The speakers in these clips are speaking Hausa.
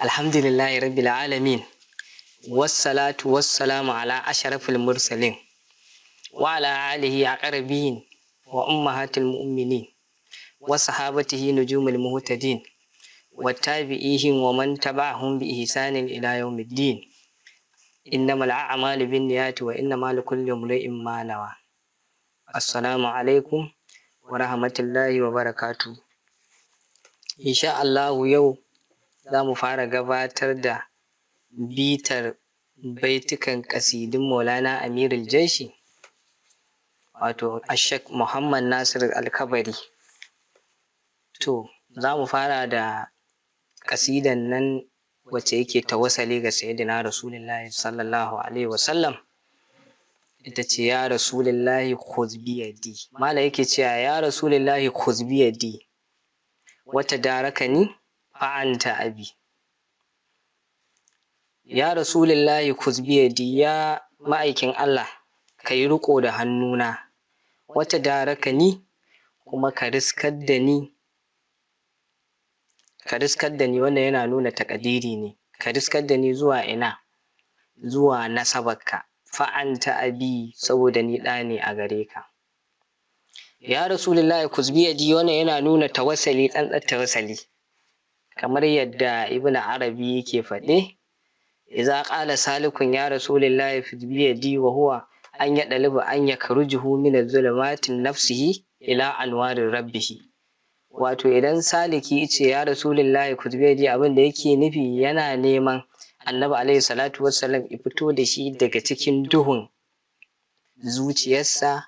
Alhamdulillahi rabbil alamin. Wassalatu wassalamu ala ashrafil mursalin wa ala alihi aqrabin wa ummahatil mu'minin wa sahabatihi nujumul muhtadin wa tabi'ihim wa man tabi'ahum bi ihsanin ila yawmiddin. Innamal a'malu binniyati wa innamal likulli imrin ma nawa. Assalamu alaikum wa rahmatullahi wa barakatuh. Insha Allah yau za mu fara gabatar da bitar baitukan ƙasidun Maulana Amirul Jaishi, wato Ashek Muhammad Nasir Alkabari. To, za mu fara da ƙasidan nan wacce yake tawassali ga Sayyidina Rasulullahi sallallahu Alaihi wasallam. Ita ce ya Rasulullahi khuz biyadi. Mala yake cewa ya Rasulullahi khuz biyadi. Wata darakani fa'anta abi. Ya Rasulullahi khuz biyadi, ya ma'aikin Allah, ka yi riƙo da hannuna. Wata darakani kuma ka riskar da ni. Ka riskar da ni, wannan yana nuna taƙadiri ne. Ka riskar da ni zuwa ina? Zuwa nasabarka. Fa'anta abi, saboda ni ɗa ne a gare ka. Ya Rasulullahi khuz biyadi, wannan yana nuna tawassali, tsantsar tawassali. Kamar yadda Ibn Arabi yake faɗe, idza qala salikun ya Rasulullahi khuz biyadi wa huwa an yadalibu an yakrujuhu min az-zulumati nafsihi ila anwarir rabbih. Wato idan saliki yace ya Rasulullahi khuz biyadi, abin da yake nufi yana neman Annabi alaihi salatu wassalam ya fito da shi daga cikin duhun zuciyarsa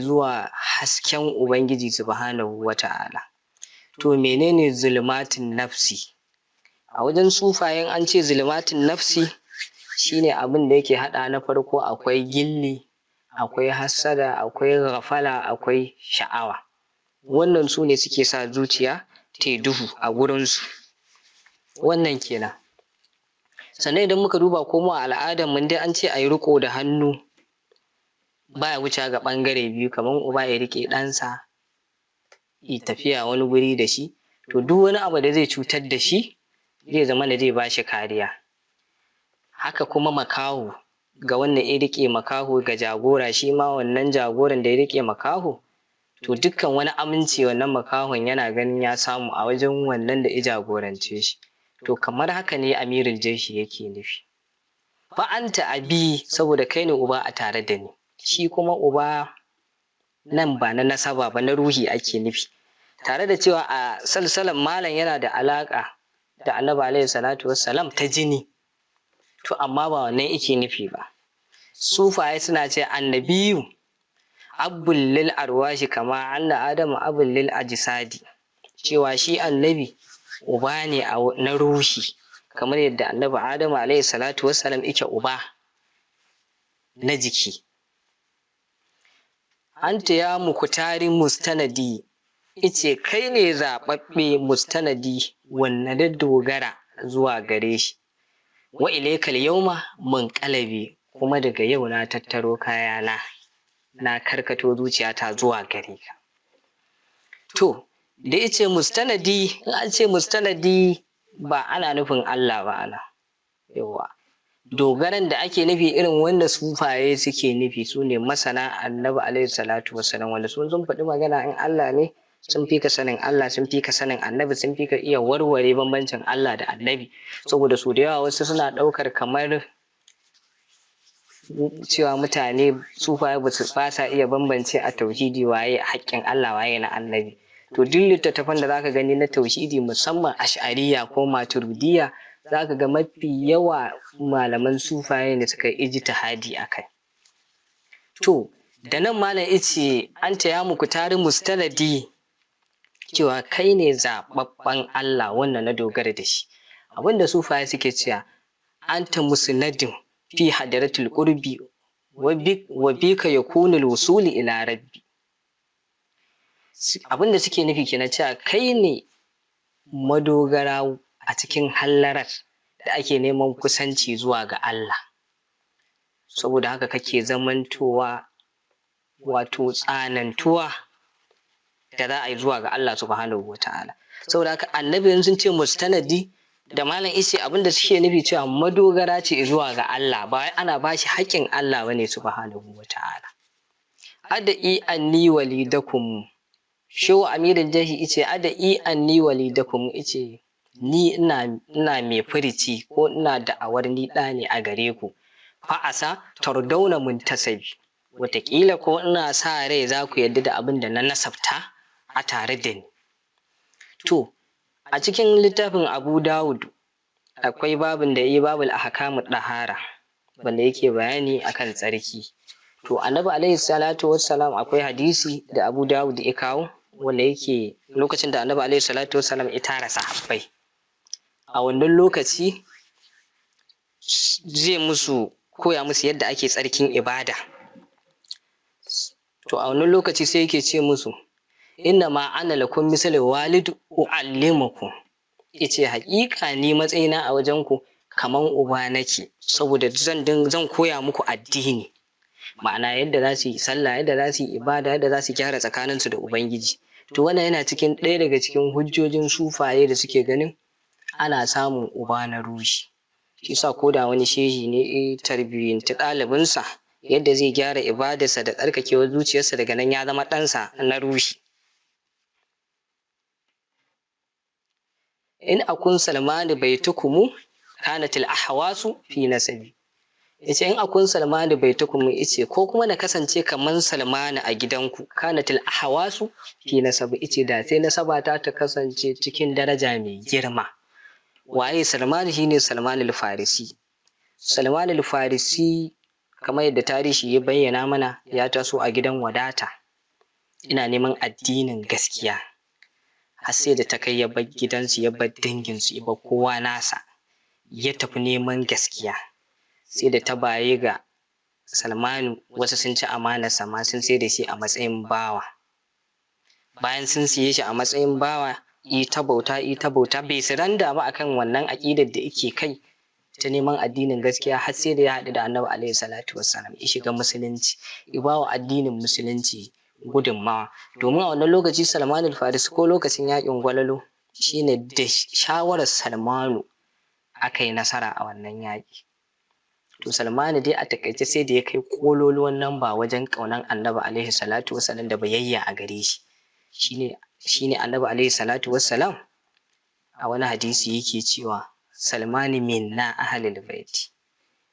zuwa hasken Ubangiji subhanahu wa ta'ala. To menene zulmatin nafsi? A wajen sufayen an ce zulmatin nafsi shine abin da yake haɗa na farko akwai gilli, akwai hassada, akwai ghafala, akwai sha'awa. Wannan su ne suke sa zuciya ta duhu a gurinsu. Wannan kenan. Sannan idan muka duba komo a al'adar mun dai an ce a yi riƙo da hannu baya wuce ga ɓangare biyu, kamar uba ya riƙe ɗansa yi tafiya wani guri da shi, to duk wani abu da zai cutar da shi zai zama da zai ba shi kariya. Haka kuma makaho, ga wannan ya riƙe makaho ga jagora, shi ma wannan jagoran da ya riƙe makaho, to dukkan wani aminci wannan makahon yana ganin ya samu a wajen wannan da ya jagorance shi. To kamar haka ne Amirul Jaishi yake nufi. Fa'anta abi, saboda kai ne uba a tare da ni. Shi kuma uba nan ba na nasaba ba, na ruhi ake nufi. Tare da cewa a salsalan malam yana da alaƙa da Annabi alaihi salatu wassalam ta jini, to amma ba wannan yake nufi ba. Sufaye suna ce annabiyu abul lil arwashi kama anna adama abul lil ajsadi, cewa shi annabi uba ne na ruhi, kamar yadda Annabi Adamu alaihi salatu wassalam yake uba na jiki. Anta ya mukutari mustanadi, ice kai ne zaɓaɓɓe mustanadi wanda da dogara zuwa gare shi. Wa ilaikal yauma munqalabi, kuma daga yau na tattaro kayana na karkato zuciyata zuwa gare ka. To da ice mustanadi, in an ce mustanadi ba ana nufin Allah ba ana. Yawa. Dogaran da ake nufi irin wanda sufaye suke nufi su ne masana Annabi alaihi salatu wassalam, wanda sun faɗi magana in Allah ne sun fi ka sanin Allah, sun fi ka sanin Annabi, sun fi ka iya warware bambancin Allah da Annabi. Saboda su da yawa wasu suna ɗaukar kamar cewa mutane sufaye ba sa iya bambance a tauhidi waye haƙƙin Allah waye na Annabi. To duk littattafan da zaka gani na tauhidi musamman ash'ariya ko maturidiyya, zaka ga mafi yawa malaman sufaye ne suka yi ijtihadi akai. To da nan malam yace anta ya mukutari mustanadi, cewa kai ne zaɓaɓɓen Allah wannan na dogara da shi. Abinda sufaye suke cewa anta musnadin fi hadaratul qurbi wa bika yakunul wusuli ila rabbi. Abinda suke nufi kenan cewa kai ne madogara a cikin hallarar da ake neman kusanci zuwa ga Allah. Saboda haka kake zamantowa wato tsanantuwa da za a yi zuwa ga Allah subhanahu wa ta'ala. Saboda haka annabi sun ce mustanadi da malam ice abin da suke nufi cewa madogara ce zuwa ga Allah, ba wai ana bashi haƙƙin Allah bane subhanahu wata'ala. Ada'i anni walidakum, shehu amirin jahi ice ada'i anni walidakum, ice ni ina mai furici ko ina da'awar ni ɗa ne a gare ku, fa'asa tardauna muntasabi, wataƙila ko ina sa rai za ku yarda da abin da na nasabta a tare da ni. To a cikin littafin Abu Dawud akwai babin da yi babul ahkamu ɗahara wanda yake bayani akan tsarki. To annabi alaihi salatu wassalam akwai hadisi da Abu Dawud ya kawo wanda yake lokacin da annabi alaihi salatu wassalam ya tara sahabbai, a wannan lokaci zai koya musu yadda ake tsarkin ibada. To a wannan lokaci sai yake ce musu inna ma ana lakum misal walid uallimukum, yace haƙiƙa ni matsayina a wajen ku kaman uba nake, saboda zan koya muku addini, ma'ana yadda za su yi sallah, yadda za su yi ibada, yadda za su gyara tsakaninsu da ubangiji. To wannan yana cikin ɗaya daga cikin hujjojin sufaye da suke ganin ana samun uba na ruhi. Shi sa ko da wani shehi ne tarbiyyanci ɗalibinsa yadda zai gyara ibadarsa da tsarkakewar zuciyarsa, daga nan ya zama ɗansa na ruhi. In akun salmani baitukumu kanatil ahwasu fi nasabi, yace in akun salmani baitukumu, yace ko kuma na kasance kaman salmani a gidanku, kanatil ahwasu fi nasabi, yace da sai nasabata ta kasance cikin daraja mai girma. Waye Salmanu? Shine Salman al-Farisi. Salman al-Farisi kamar yadda tarihi ya bayyana mana, ya taso a gidan wadata, ina neman addinin gaskiya, har sai da ta kai ya bar gidansu, ya bar danginsu, ya bar kowa nasa, ya tafi neman gaskiya. Sai da ta baye ga Salmanu wasu sun ci amanarsa ma, sun sai da shi a matsayin bawa. Bayan sun siye shi a matsayin bawa, ita bauta bai suranda ba akan wannan aƙidar da yake kai ta neman addinin gaskiya, har sai da ya haɗu da annabi alaihi salatu wassalam, ya shiga musulunci, ya bawa addinin musulunci gudunmawa. Domin a wannan lokaci Salman al-Farisi ko lokacin yaƙin Gwalalo, shine da shawarar Salmanu aka yi nasara a wannan yaƙi. To Salmanu dai a takaice sai da ya kai kololuwan nan ba wajen ƙaunar annabi alaihi salatu wassalam da bayayya a gare shi. Shine annabi alaihi salatu wassalam a wani hadisi yake cewa Salmani minna ahlul baiti,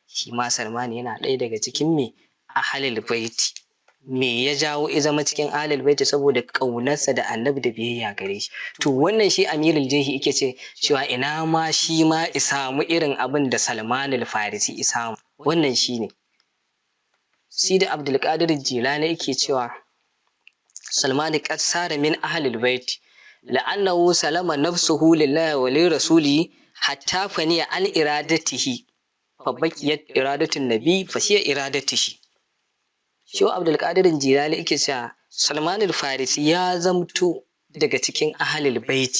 shi ma Salmani yana ɗaya daga cikin me ahlul baiti. Me ya jawo ya zama cikin ahlul baiti? Saboda ƙaunarsa da annabi da biyayya gare shi. To wannan shi amirul jehi yake cewa ina ma shi ma isamu irin abin da Salman al-Farisi isamu. Wannan shine Sidi Abdul Qadir Jilani yake cewa Salman qad sara min ahlil bait la'annahu salama nafsuhu lillahi wa li rasulihi hatta faniya an iradatihi fa bakiyat iradatun nabi fa hiya iradatihi. Shehu Abdul Qadir Jilani yake cewa Salman al-Farisi ya zamto daga cikin ahlil bait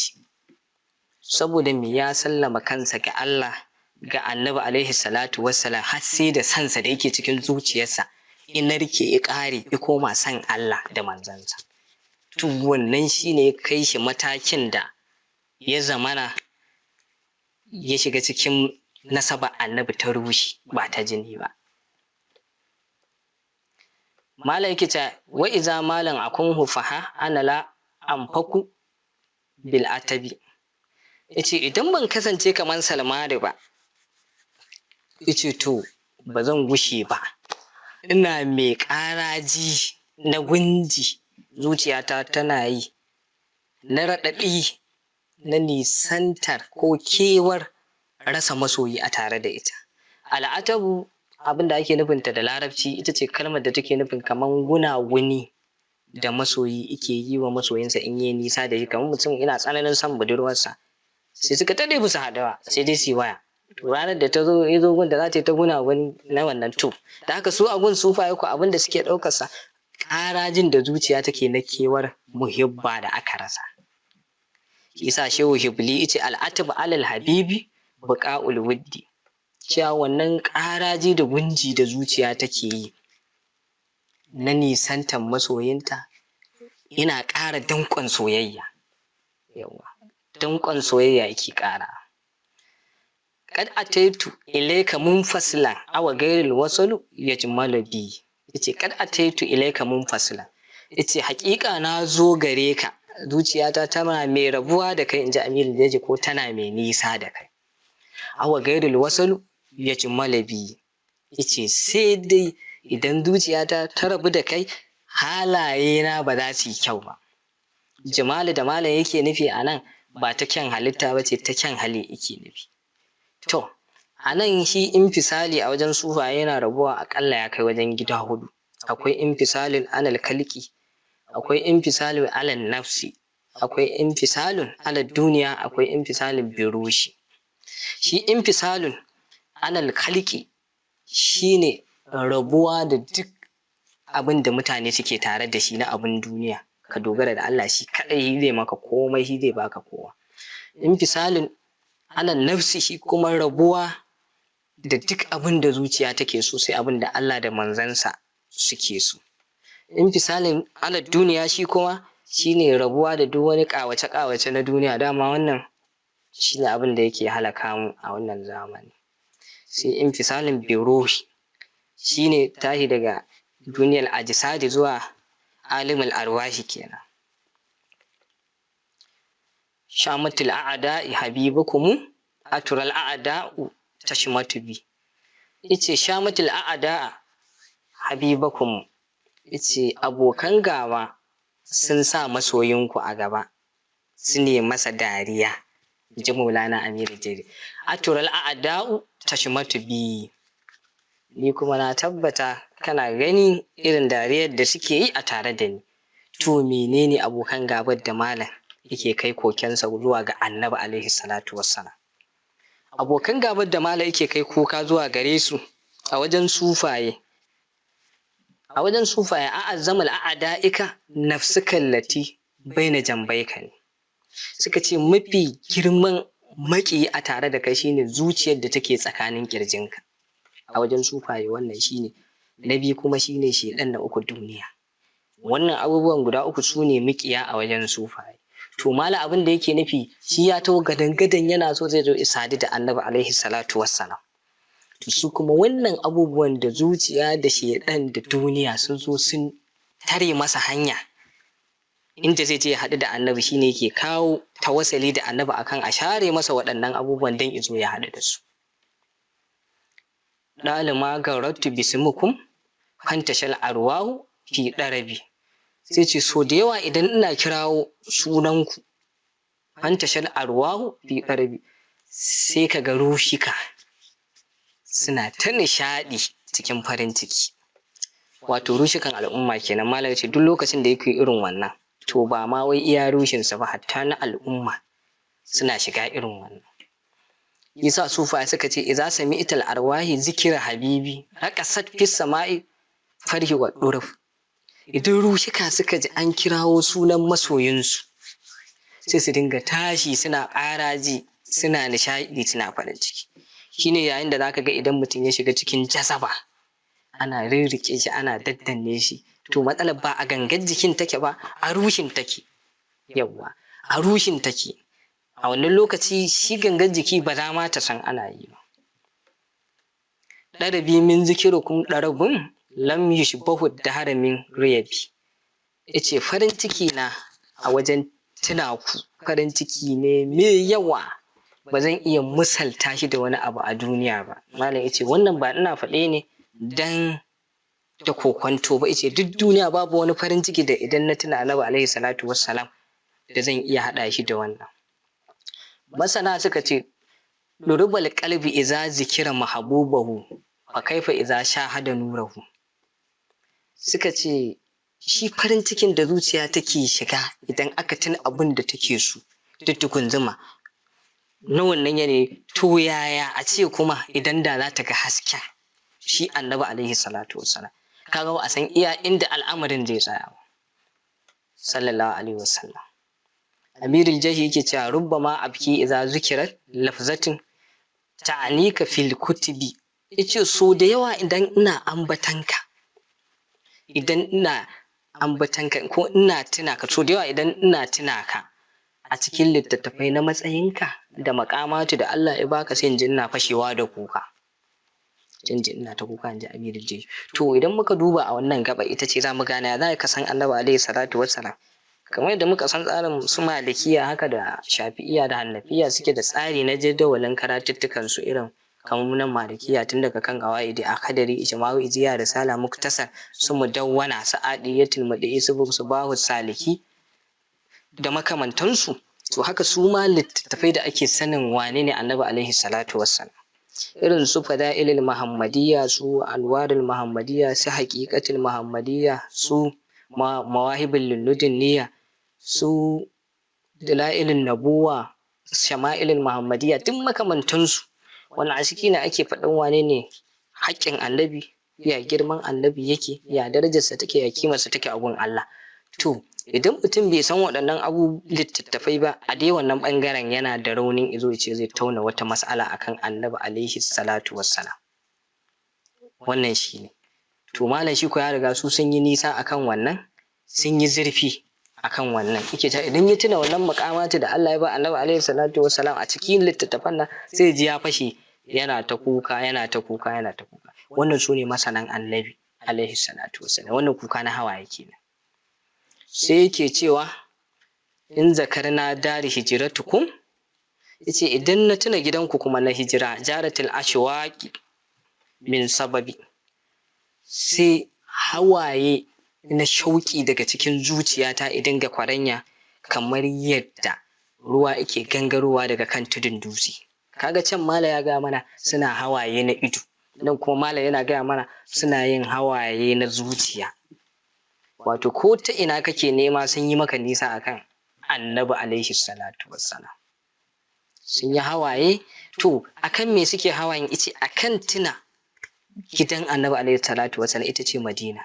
saboda me ya sallama kansa ga Allah, ga annabi alaihi salatu wassalam, har sai da sansa da yake cikin zuciyarsa in narke ya ƙare ya koma san Allah da manzansa. To wannan shine ya kai shi matakin da ya zamana ya shiga cikin nasaba annabi ta ruhi ba ta jini ba. Malam yake cewa wa iza malam akun hufaha ana la amfaku bil atabi, yace idan ban kasance kamar Salmanu ba, yace to ba zan gushe ba ina mai ƙaraji na gunji, zuciyata tana yi na raɗaɗi na nisantar ko kewar rasa masoyi a tare da ita. Al'atabu abin da ake nufinta da larabci ita ce kalmar da take nufin kamar gunaguni da masoyi yake yi wa masoyinsa in yi nisa da shi, kamar mutum ina tsananin son budurwarsa sai suka taɗe musu haɗawa sai dai su yi waya. To ranar da ta zo ya zo gun da za ta yi ta gunaguni na wannan to da haka su a gun sufaye ko abin da suke ɗaukarsa ƙarajin da zuciya take na kewar muhibba da aka rasa. Isa shehu hibli ice al'atib alal habibi buqa'ul wuddi, cewa wannan ƙaraji da gunji da zuciya take yi na nisantar masoyinta yana ƙara danƙon soyayya. Yawa danƙon soyayya yake ƙara. kad ataitu ilayka munfasilan aw ghayril wasalu yajmalu bi. Yace kad ataitu ilayka munfasilan, yace haƙiƙa na zo gare ka, zuciyata tana mai rabuwa da kai, inji Amir Jeji, ko tana mai nisa da kai. Aw ghayril wasalu yajmalu bi, yace sai dai idan zuciyata ta rabu da kai, halaye na ba za su yi kyau ba. Jamalu da malam yake nufi a nan ba ta kyan halitta ba ce, ta kyan hali yake nufi. To, a nan shi infisali a wajen sufaye yana rabuwa aƙalla ya kai wajen gida 4. Akwai infisalin alal kalki, akwai infisalin alal nafsi, akwai infisalin alal duniya, akwai infisalin birushi. Shi infisalin alal kalki shine rabuwa da duk abin da mutane suke tare da shi na abin duniya, ka dogara da Allah, shi kaɗai zai maka komai, shi zai baka kowa. Infisalin alal nafsi shi kuma rabuwa da duk abin da zuciya take so, sai abin da Allah da manzansa suke so. Infisalin alal duniya shi kuma shine rabuwa da duk wani ƙawace-ƙawace na duniya, dama wannan shine abin da yake halaka mu a wannan zamani. Sai infisalin biruhi shine tashi daga duniyar ajisadi zuwa alimul arwahi kenan. Shamatul a'da'i habibukum atural a'da'u tashmatu bi. Yace shamatul a'da'a habibakum, yace abokan gaba sun sa masoyinku a gaba, su ne masa dariya, ji Maulana Amir Jeji. Atural a'da'u tashmatu bi, ni kuma na tabbata kana gani irin dariyar da suke yi a tare da ni. To menene abokan gabar da malam yake kai kokensa zuwa ga Annabi alaihi salatu wassalam? Abokan gabar da malam yake kai kuka zuwa gare su a wajen sufaye, a'azzamal a'da'ika nafsuka allati baina jambayka ne. Suka ce mafi girman maƙiyi a tare da kai shine zuciyar da take tsakanin ƙirjinka. A wajen sufaye wannan shine na biyu, kuma shine shedan na uku, duniya. Wannan abubuwan guda uku su ne maƙiya a wajen sufaye. To malam abin da yake nufi, shi ya taho gadan-gadan yana so zai zo isadi da Annabi alaihi salatu wassalam. To su kuma wannan abubuwan da zuciya da shedan da duniya sun zo sun tare masa hanya inda zai je ya haɗu da Annabi, shine yake kawo tawassali da Annabi akan a share masa waɗannan abubuwan don izo ya haɗu da su. Ɗalima garattu bismukum fantashal arwahu fi ɗarabi. Sai ce so da yawa idan ina kirawo sunanku, fantashal arwahu fi ɗarabi, sai ka ga rushika suna ta nishaɗi cikin farin ciki. Wato rushikan al'umma kenan. Malam ce duk lokacin da yake irin wannan, to ba ma wai iya rushinsa ba, hatta na al'umma suna shiga irin wannan. Yasa sufa suka ce idza sami'tal arwahi zikira habibi raqasat fis sama'i farhi wa duruf. Idan rushika suka ji an kirawo sunan masoyinsu, sai su dinga tashi suna ƙaraji, suna nishaɗi, suna farin ciki. Shine yayin da zaka ga idan mutum ya shiga cikin jazaba, ana rirriƙe shi, ana daddanne shi, to matsalar ba a gangan jikin take ba, a rushin take. Yawwa, a rushin take. A wannan lokaci shi gangan jiki ba za ma ta san ana yi ba. Ɗarabi min zikirukum ɗarabun lam yushbahu dahara min riyabi. Yace farin ciki na a wajen tuna ku farin ciki ne mai yawa, ba zan iya misalta shi da wani abu a duniya ba. Malam yace wannan ba ina faɗe ne dan da kokwanto ba, yace duk duniya babu wani farin ciki da idan na tuna Annabi alaihi salatu wassalam da zan iya haɗa shi da wannan. Masana suka ce nurubal qalbi iza zikira mahabubahu fa kaifa iza shahada nurahu. Suka ce shi farin cikin da zuciya take shiga idan aka tuna abin da take so, tuttukun zuma na wannan yanayi, to yaya a ce kuma idan da za ta ga hasken shi Annabi alaihi salatu wassalam. Kaga ba a san iya inda al'amarin zai tsaya ba. Sallallahu alaihi wasallam. Amirul Jahi yake cewa rubbama abki idza zukirat lafzatin ta'anika fil kutubi. Yace so da yawa idan ina ambatanka, ko ina tuna ka, so da yawa idan ina tuna ka a cikin littattafai na matsayinka da maƙamatu da Allah ya baka sai in ji ina fashewa da kuka. Sai in ji ina ta kuka in ji Amirul Jaysh. To idan muka duba a wannan gaba ita ce za mu gane ya za ka san Annabi alaihi salatu wassalam. Kamar yadda muka san tsarin su Malikiya haka da Shafi'iya da Hanafiya suke da tsari na jadawalin karatuttukan su irin kamar nan Malikiya tun daga kan Qawaidi, Akhdari, Ijma'u, Iziya, Risala, Muktasar, su Mudawwana, Sa'adiyatul Mud'i, Subahu Saliki da makamantansu. To haka su ma littattafai da ake sanin wane ne Annabi alaihi salatu wassalam. Irin su Fada'ilul Muhammadiyya, su Anwarul Muhammadiyya, su Haqiqatul Muhammadiyya, su Mawahibul Ladunniya, su Dalailun Nubuwa, Shama'ilul Muhammadiyya, duk makamantansu. Wannan a ciki ne ake faɗin wane ne haƙƙin Annabi, ya girman Annabi yake, ya darajarsa take, ya kimarsa take a gun Allah. To idan mutum bai san waɗannan littattafai ba a dai wannan ɓangaren yana da raunin izo ce zai tauna wata mas'ala akan Annabi alaihi salatu wassalam. Wannan shi ne. To malam shi ko ya riga su sun yi nisa akan wannan, sun yi zurfi akan wannan. Yake ta idan ya tuna wannan maƙamatu da Allah ya ba Annabi alaihi salatu wassalam a cikin littattafan nan sai ji ya fashe yana ta kuka, yana ta kuka, yana ta kuka. Wannan su ne masanan Annabi alaihi salatu wassalam. Wannan kuka na hawaye kenan. Sai yake cewa in zakarna dari hijratukum, yace idan na tuna gidanku kuma na hijira, jaratul ashwaqi min sababi, sai hawaye na shauƙi daga cikin zuciyata idan ga kwaranya kamar yadda ruwa yake gangarowa daga kan tudun dutse. Kaga can mala ya gaya mana suna hawaye na ido, nan kuma mala yana gaya mana suna yin hawaye na zuciya. Wato ko ta ina kake nema sun yi maka nisa akan Annabi alaihi salatu wassalam. Sun yi hawaye, to akan me suke hawayen? Ice akan tuna gidan Annabi alaihi salatu wassalam ita ce Madina.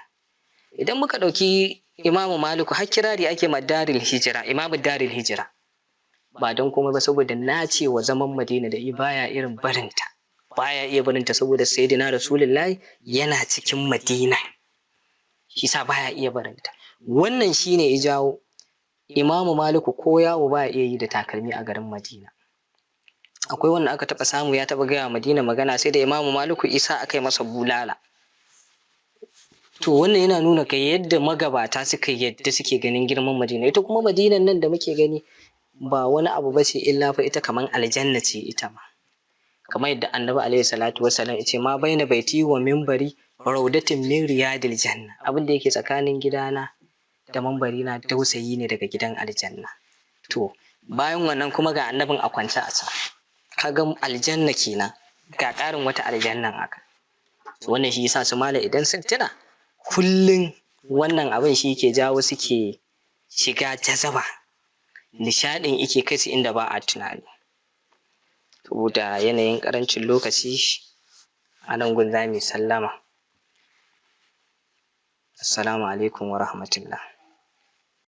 Idan muka ɗauki Imamu Maliku har kirari ake ma Darul Hijira, Imamu Darul Hijira. Ba don komai ba saboda na ce wa zaman Madina da baya irin barinta. Baya iya barinta saboda Sayyidina Rasulullahi yana cikin Madina. Shi sa baya iya barinta. Wannan shine ya jawo Imamu Maliku ko yawo baya iya yi da takalmi a garin Madina. Akwai wanda aka taɓa samu ya taɓa gaya Madina magana sai da Imamu Maliku isa aka yi masa bulala. To wannan yana nuna ga yadda magabata yadda suke ganin girman Madina. Ita kuma Madinan nan da muke gani ba wani abu ba ce illa fa ita kaman aljanna ce ita ma. Kamar yadda Annabi alaihi salatu wassalam ya ce ma baina baiti wa minbari raudatin min riyadil janna. Abin da yake tsakanin gidana da minbari na dausayi ne daga gidan aljanna. To bayan wannan kuma ga annabin a kwance a can. Kaga aljanna kenan, ga ƙarin wata aljannan haka. To wannan shi yasa su mala idan sun tuna kullum wannan abin shi ke jawo suke shiga jazaba, nishaɗin yake kai su inda ba a tunani. Saboda yanayin ƙarancin lokaci a nan gun za mu sallama. Assalamu alaikum wa rahmatullah.